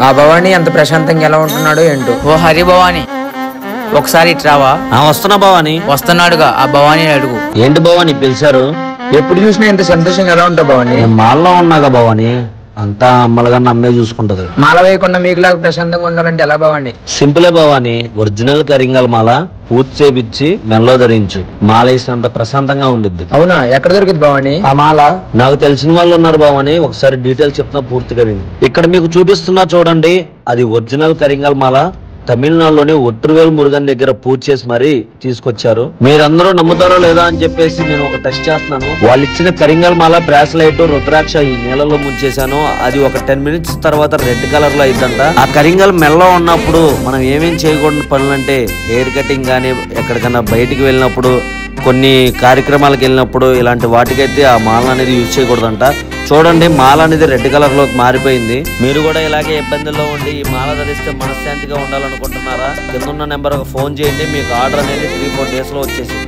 ఆ భవానీ అంత ప్రశాంతంగా ఎలా ఉంటున్నాడో ఏంటో. ఓ హరి భవాని, ఒకసారి ఇట్రావా. వస్తున్నా భవాని. వస్తున్నాడుగా, ఆ భవానీ అడుగు. ఏంటి భవాని పిలిచారు? ఎప్పుడు చూసినా ఇంత సంతోషంగా ఎలా ఉంటావు భవానీ? నేను మాల్లో ఉన్నాగా భవాని, అంతా అమ్మలుగా అమ్మే చూసుకుంటది. మాల వేయకుండా మీకులాగా ప్రశాంతంగా ఉండాలంటే ఎలా భవానీ? సింపులే భవాని, ఒరిజినల్ కరింగల్ మాల పూజ చేపించి మెల్లో ధరించు, మాల వేసినంత ప్రశాంతంగా ఉండిద్ది. అవునా, ఎక్కడ దొరికింది భవానీ ఆ మాల? నాకు తెలిసిన వాళ్ళు ఉన్నారు భవాని, ఒకసారి డీటెయిల్స్ చెప్తున్నా పూర్తిగా విని. ఇక్కడ మీకు చూపిస్తున్నా చూడండి, అది ఒరిజినల్ కరింగల్ మాల. తమిళనాడులోని ఒట్రువేల్ మురుగన్ దగ్గర పూజ చేసి మరీ తీసుకొచ్చారు. మీరందరూ నమ్ముతారో లేదా అని చెప్పేసి నేను ఒక టెస్ట్ చేస్తున్నాను. వాళ్ళు ఇచ్చిన కరింగల్ మాల బ్రాస్లైట్ రుద్రాక్ష ఈ నీళ్ళలో ముంచేశాను. అది ఒక 10 మినిట్స్ తర్వాత రెడ్ కలర్ లో అయిద్దంట. ఆ కరింగల్ మెల్లో ఉన్నప్పుడు మనం ఏమేం చేయకూడని పనులంటే హెయిర్ కటింగ్ గానీ, ఎక్కడికన్నా బయటికి వెళ్ళినప్పుడు, కొన్ని కార్యక్రమాలకు వెళ్ళినప్పుడు ఇలాంటి వాటికైతే ఆ మాల అనేది యూజ్ చేయకూడదంట. చూడండి, మాల అనేది రెడ్ కలర్ లోకి మారిపోయింది. మీరు కూడా ఇలాగే ఇబ్బందుల్లో ఉండి ఈ మాల ధరిస్తే మనశ్శాంతిగా ఉండాలనుకుంటున్నారా? కింద ఉన్న నెంబర్ ఫోన్ చేయండి, మీకు ఆర్డర్ అనేది 3-4 డేస్ లో వచ్చేసి